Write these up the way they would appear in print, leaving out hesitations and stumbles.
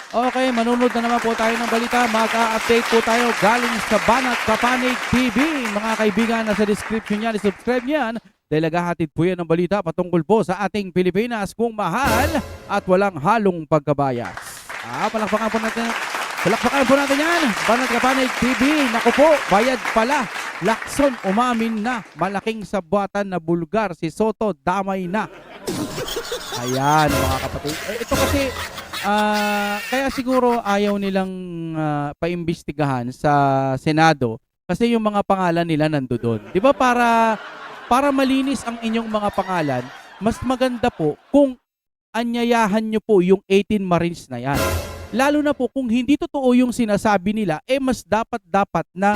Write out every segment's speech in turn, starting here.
Okay, manunod na naman po tayo ng balita. Mag-update po tayo galing sa Banat Kapanig TV. Mga kaibigan, nasa description niyan, subscribe niyan. Dahil naghahatid po yan ng balita patungkol po sa ating Pilipinas kung mahal at walang halong pagkabayas. Palakpakan po natin yan. Banat Kapanig TV. Naku po, bayad pala. Lacson umamin na. Malaking sabwatan na bulgar. Si Soto damay na. Ayan mga kapatid. Ito kasi kaya siguro ayaw nilang paimbestigahan sa Senado kasi yung mga pangalan nila nandoon. 'Di ba para malinis ang inyong mga pangalan, mas maganda po kung anyayahan nyo po yung 18 Marines na yan. Lalo na po kung hindi totoo yung sinasabi nila, mas dapat na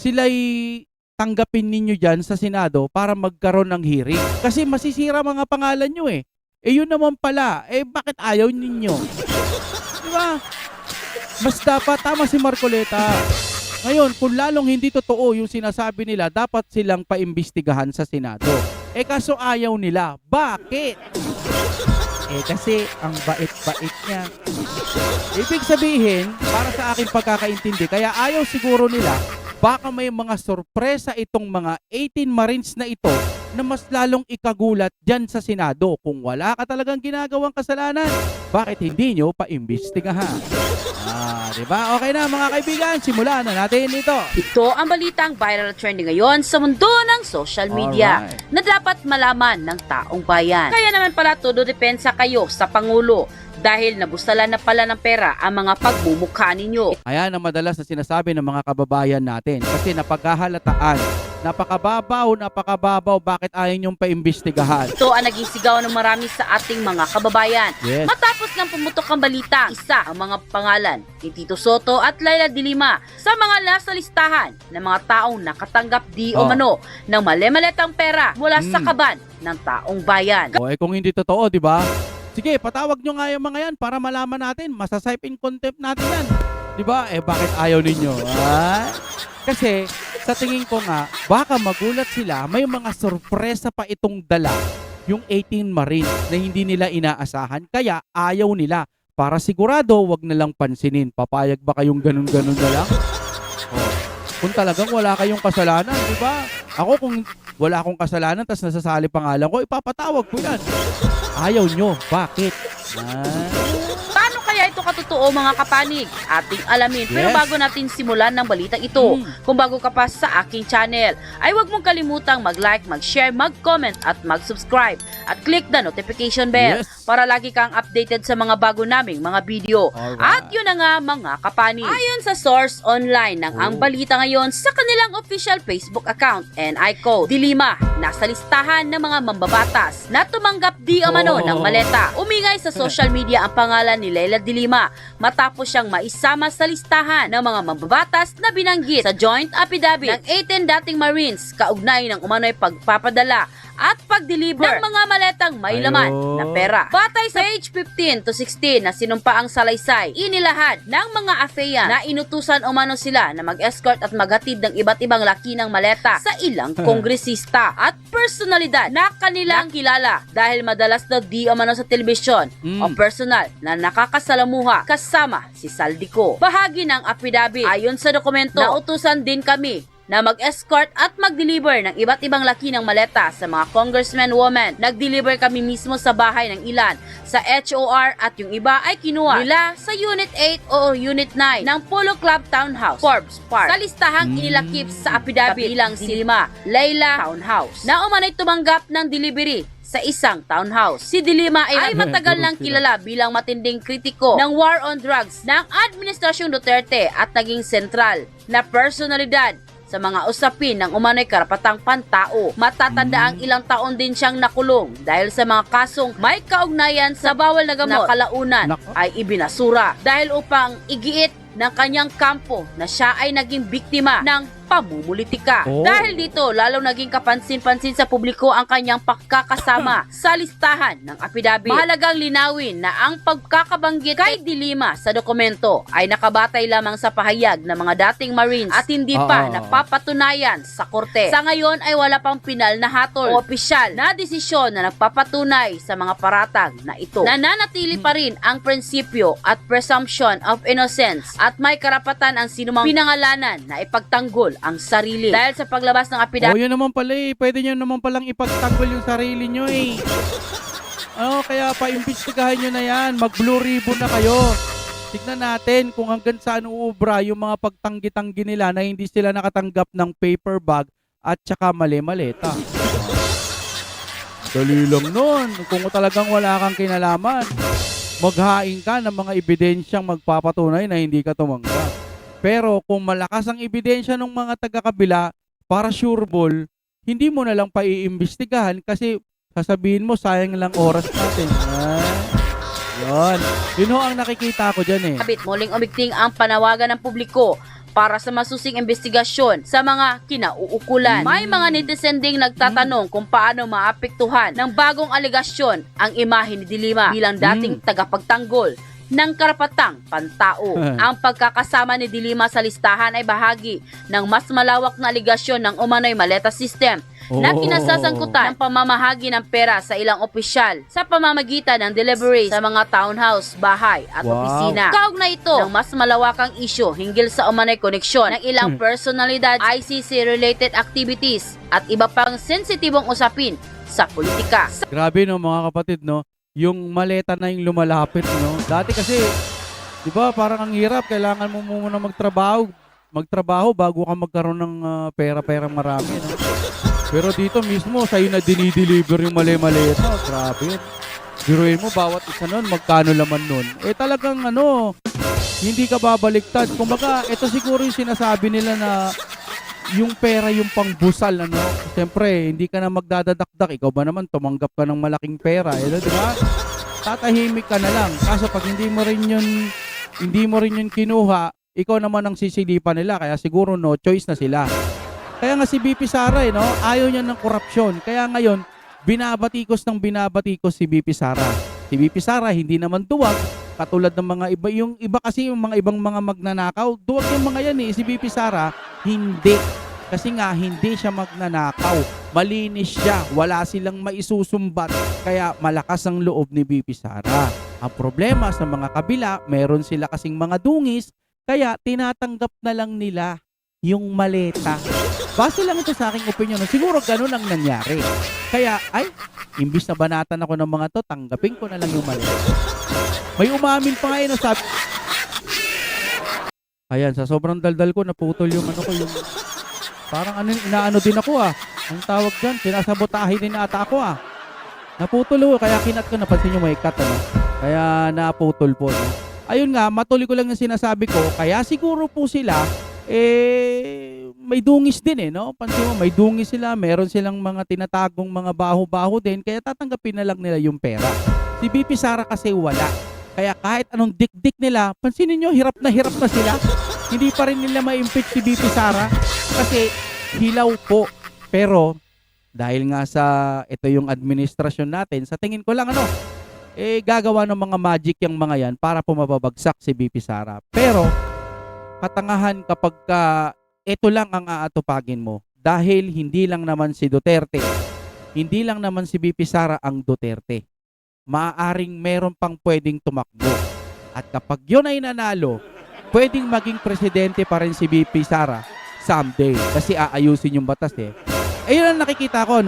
sila'y tanggapin ninyo dyan sa Senado para magkaroon ng hearing. Kasi masisira mga pangalan nyo yun naman pala, bakit ayaw ninyo? Diba? Mas dapat, tama si Marcoleta. Ngayon, kung lalong hindi totoo yung sinasabi nila, dapat silang paimbestigahan sa Senado. Kaso ayaw nila. Bakit? Kasi ang bait-bait niya. Ibig sabihin, para sa aking pagkakaintindi, kaya ayaw siguro nila, baka may mga sorpresa itong mga 18 Marines na ito na mas lalong ikagulat dyan sa Senado. Kung wala ka talagang ginagawang kasalanan, bakit hindi nyo paimbestigahan? Diba? Okay na mga kaibigan, simulan na natin ito. Ito ang balitang viral trending ngayon sa mundo ng social media na dapat malaman ng taong bayan. Kaya naman pala todo depensa kayo sa Pangulo dahil nabustalan na pala ng pera ang mga pagmumukha ninyo. Ayan ang madalas na sinasabi ng mga kababayan natin kasi napaghahalataan. Napakababaw, bakit ayaw niyong paimbestigahan? Ito ang naging sigaw ng marami sa ating mga kababayan. Yes. Matapos ng pumutok ang balita, isa ang mga pangalan ni Tito Soto at Laila de Lima sa mga nasa listahan ng mga taong nakatanggap di o mano ng mali-maletang pera mula sa kaban ng taong bayan. Kung hindi totoo, di ba? Sige, patawag nyo nga yung mga yan para malaman natin. Masasype in contempt natin yan. Di ba? Bakit ayaw ninyo? Kasi sa tingin ko nga, baka magulat sila, may mga sorpresa pa itong dala, yung 18 Marines na hindi nila inaasahan, kaya ayaw nila. Para sigurado, wag na lang pansinin. Papayag ba kayong ganun-ganun na lang? Kung talagang wala kayong kasalanan, di ba? Ako kung wala akong kasalanan, tas nasasali pangalan ko, ipapatawag ko yan. Ayaw nyo. Bakit? Paano kaya ito katotoo mga kapanig? Ating alamin. Pero Yes. bago natin simulan ng balitang ito, kung bago ka pa sa aking channel, ay huwag mong kalimutang mag-like, mag-share, mag-comment at mag-subscribe. At click the notification bell Yes. para lagi kang updated sa mga bago naming mga video. Alright. At yun na nga mga kapanig. Ayon sa source online ng ang balita ngayon sa kanilang official Facebook account, and I quote, "De Lima, nasa listahan ng mga mambabatas na tumanggap di o mano ng maleta." Umingay sa social media ang pangalan ni Laila de Lima matapos siyang maisama sa listahan ng mga mambabatas na binanggit sa joint affidavit ng 18 dating Marines kaugnay ng umano'y pagpapadala at pag-deliver ng mga maletang may laman na pera. Batay sa page 15 to 16 na sinumpaang salaysay, inilahad ng mga AFEA na inutusan umano sila na mag-escort at maghatid ng iba't ibang laki ng maleta sa ilang kongresista at personalidad na kanilang kilala dahil madalas daw di umano sa telebisyon o personal na nakakasalamuha kasama si Saldico. Bahagi ng affidavit, ayon sa dokumento, nautusan din kami na mag-escort at mag-deliver ng iba't ibang laki ng maleta sa mga congressmen women. Nag-deliver kami mismo sa bahay ng ilan sa HOR at yung iba ay kinuha nila sa Unit 8 o Unit 9 ng Polo Club Townhouse, Forbes Park. Sa listahang inilakip sa affidavit bilang si Lima, Laila Townhouse, na umanay tumanggap ng delivery sa isang townhouse. Si De Lima ay matagal nang kilala bilang matinding kritiko ng war on drugs ng Administrasyong Duterte at naging sentral na personalidad sa mga usapin ng umano'y karapatang pantao. Matatanda ang ilang taon din siyang nakulong dahil sa mga kasong may kaugnayan sa bawal na gamot na kalaunan ay ibinasura dahil upang igiit ng kanyang kampo na siya ay naging biktima ng pamumulitika. Oh. Dahil dito, lalo naging kapansin-pansin sa publiko ang kanyang pagkakasama sa listahan ng apidabit. Mahalagang linawin na ang pagkakabanggit kay De Lima sa dokumento ay nakabatay lamang sa pahayag ng mga dating Marines at hindi pa napapatunayan sa korte. Sa ngayon ay wala pang pinal na hatol o opisyal na desisyon na nagpapatunay sa mga paratang na ito. Nananatili pa rin ang prinsipyo at presumption of innocence at may karapatan ang sinumang pinangalanan na ipagtanggol ang sarili. Dahil sa paglabas ng apidabit, Yun naman pala eh. Pwede nyo naman palang ipagtanggol yung sarili nyo eh. Kaya pa-imbestigahan nyo na yan. Mag-blue ribbon na kayo. Tignan natin kung hanggang saan uubra yung mga pagtanggi-tanggi nila na hindi sila nakatanggap ng paper bag at saka mali-maleta. Dali lang nun. Kung talagang wala kang kinalaman, maghain ka ng mga ebidensyang magpapatunay na hindi ka tumanggap. Pero kung malakas ang ebidensya ng mga taga-kabila, para sure ball, hindi mo na lang paiimbestigahan kasi sasabihin mo sayang lang oras natin. Yun. Yun ho ang nakikita ko dyan eh. muling umigting ang panawagan ng publiko para sa masusing investigasyon sa mga kinauukulan. May mga netizen ding nagtatanong kung paano maapektuhan ng bagong aligasyon ang imahe ni De Lima bilang dating tagapagtanggol ng karapatang pantao. Ang pagkakasama ni De Lima sa listahan ay bahagi ng mas malawak na aligasyon ng umano'y maleta system na kinasasangkutan ng pamamahagi ng pera sa ilang opisyal sa pamamagitan ng delivery sa mga townhouse, bahay at opisina. Kaugnay ito ng mas malawakang isyu hinggil sa umano'y koneksyon ng ilang personalidad, ICC-related activities at iba pang sensitibong usapin sa politika. Grabe no mga kapatid no. Yung maleta na yung lumalapit, no? Dati kasi, di ba, parang ang hirap. Kailangan mo muna magtrabaho bago ka magkaroon ng pera-pera marami, no? Pero dito mismo, sa'yo na dinideliver yung mali-maleta. Grabe yun. Biruin mo, bawat isa nun, magkano laman nun. Talagang, hindi ka babaliktad. Kumbaga, ito siguro yung sinasabi nila na yung pera yung pangbusal, Siyempre, hindi ka na magdadadakdak. Ikaw ba naman, tumanggap ka ng malaking pera. Di ba? Tatahimik ka na lang. Kaso pag hindi mo rin yun kinuha, ikaw naman ang sisilipan nila. Kaya siguro no choice na sila. Kaya nga si BP Sara, ayaw niya ng korupsyon. Kaya ngayon, binabatikos si BP Sara. Si BP Sara, hindi naman duwag. Katulad ng mga iba, yung iba kasi yung mga ibang mga magnanakaw, duwag yung mga yan eh. Si BP Sara, hindi. Kasi nga, hindi siya magnanakaw. Malinis siya. Wala silang maisusumbat. Kaya malakas ang loob ni BP Sara. Ang problema sa mga kabila, meron sila kasing mga dungis, kaya tinatanggap na lang nila yung maleta. Base lang ito sa aking opinion. Siguro ganun ang nangyari. Kaya, imbis na banatan ako ng mga to, tanggapin ko na lang yung maleta. May umamin pa ngayon, sabi. Ayan, sa sobrang daldal ko, naputol yung yung parang inaano din ako Ang tawag dyan, sinasabotahin din ata ako Naputol kaya kinat ko, napansin nyo may cut Kaya naputol po. Ayun nga, matuloy ko lang yung sinasabi ko, kaya siguro po sila, may dungis din Pansin mo, may dungis sila, meron silang mga tinatagong mga baho-baho din, kaya tatanggapin na lang nila yung pera. Si BP Sara kasi wala. Kaya kahit anong dik-dik nila, pansinin nyo, hirap na sila. Hindi pa rin nila ma-impeach si BP Sara kasi hilaw po. Pero dahil nga sa ito yung administrasyon natin, sa tingin ko lang gagawa ng mga magic yung mga yan para pumababagsak si BP Sara. Pero katangahan kapag ito lang ang aatupagin mo dahil hindi lang naman si Duterte, hindi lang naman si BP Sara ang Duterte. Maaaring meron pang pwedeng tumakbo. At kapag yun ay nanalo, pwedeng maging presidente pa rin si BP Sara someday. Kasi aayusin yung batas Ayun ang nakikita ko,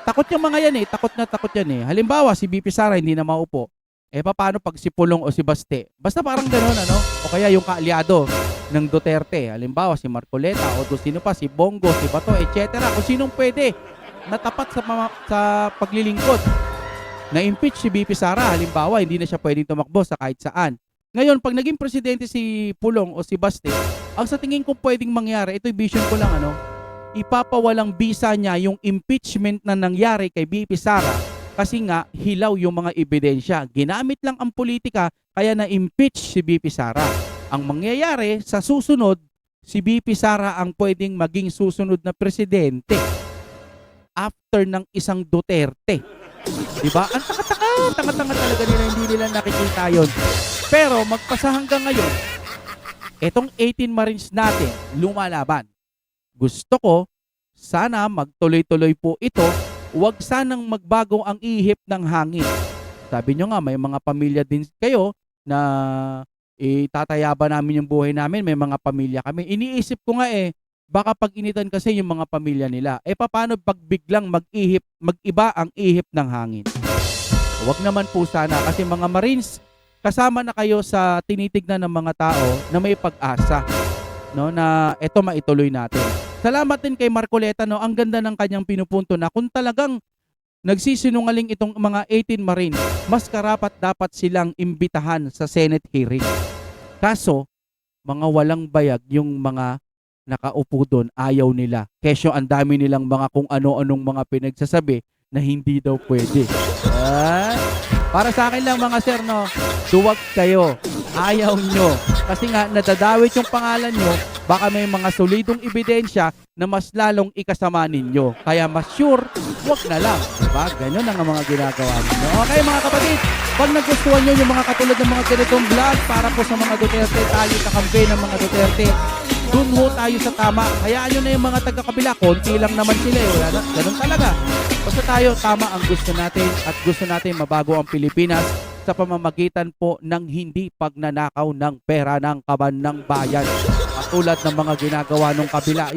Takot yung mga yan takot yan Halimbawa, si BP Sara hindi na maupo. Paano pag si Pulong o si Baste? Basta parang gano'n, O kaya yung kaalyado ng Duterte. Halimbawa, si Marcoleta o sino pa, si Bongo, si Bato, etc. Kung sinong pwede natapat sa paglilingkod. Na-impeach si BP Sara, halimbawa, hindi na siya pwedeng tumakbo sa kahit saan. Ngayon, pag naging presidente si Pulong o si Baste, ang sa tingin ko pwedeng mangyari, ito'y vision ko lang, ipapawalang bisa niya yung impeachment na nangyari kay BP Sara kasi nga hilaw yung mga ebidensya. Ginamit lang ang politika kaya na-impeach si BP Sara. Ang mangyayari sa susunod, si BP Sara ang pwedeng maging susunod na presidente after ng isang Duterte. Diba? Ang tanga-tanga talaga nila, hindi nila nakikita yon. Pero magpasa hanggang ngayon, etong 18 Marines natin lumalaban. Gusto ko, sana magtuloy-tuloy po ito, huwag sanang magbago ang ihip ng hangin. Sabi nyo nga, may mga pamilya din kayo na itatayaba namin yung buhay namin, may mga pamilya kami. Iniisip ko nga baka pag-initan kasi yung mga pamilya nila. Paano pag biglang mag-iba ang ihip ng hangin? Huwag naman po sana kasi mga Marines, kasama na kayo sa tinitignan ng mga tao na may pag-asa, no, na eto maituloy natin. Salamat din kay Marcoleta, no, ang ganda ng kanyang pinupunto na kung talagang nagsisinungaling itong mga 18 Marines, mas karapat dapat silang imbitahan sa Senate hearing. Kaso, mga walang bayag yung mga nakaupo doon, ayaw nila. Kesyo ang dami nilang mga kung ano-anong mga pinagsasabi na hindi daw pwede. Para sa akin lang mga sir, no, duwag kayo. Ayaw nyo. Kasi nga, nadadawit yung pangalan nyo, baka may mga solidong ebidensya na mas lalong ikasama ninyo. Kaya mas sure, wag na lang. Diba? Ganyan ang mga ginagawa ninyo. Okay mga kapatid, pag nagustuhan nyo yung mga katulad ng mga ganitong vlog para po sa mga Duterte, tayo sa campaign ng mga Duterte, dun ho tayo sa tama. Hayaan nyo na yung mga taga-kabila, konti lang naman sila. Wala na, ganun talaga. Basta tayo, tama ang gusto natin at gusto natin mabago ang Pilipinas sa pamamagitan po ng hindi pagnanakaw ng pera ng kaban ng bayan. Katulad ng mga ginagawa ng kabila,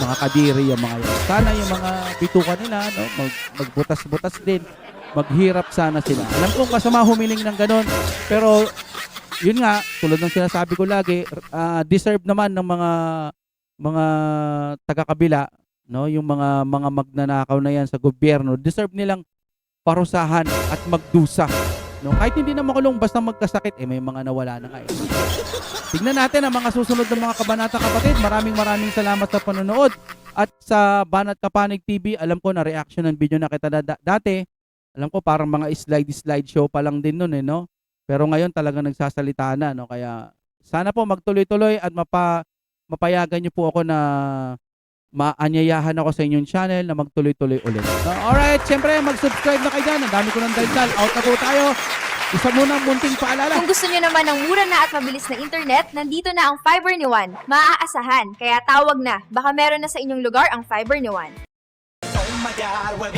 mga kadiri yung mga yan. Sana yung mga bitukan nila, no, magbutas-butas din, maghirap sana sila. Alam kong masama humiling ng ganon, pero yun nga, tulad ng sinasabi ko lagi, deserve naman ng mga taga-kabila, no, yung mga magnanakaw na yan sa gobyerno, deserve nilang parusahan at magdusa. No, kahit hindi na makulong, basta magkasakit, may mga nawala na nga. Tignan natin ang mga susunod ng mga kabanata, kapatid. Maraming salamat sa panonood. At sa Banat Kapanig TV, alam ko na reaction ng video na kita dati. Alam ko parang mga slide show pa lang din nun, no? Pero ngayon talaga nagsasalita na, no? Kaya sana po magtuloy-tuloy at mapayagan niyo po ako na maanyayahan ako sa inyong channel na magtuloy-tuloy ulit. So, alright, syempre mag-subscribe na kayo dyan. Ang dami ko ng daldal. Out na po tayo. Isa muna ang munting paalala. Kung gusto nyo naman ng mura na at mabilis na internet, nandito na ang Fiber ni Juan. Maaasahan, kaya tawag na. Baka meron na sa inyong lugar ang Fiber ni Juan. Oh my God, we're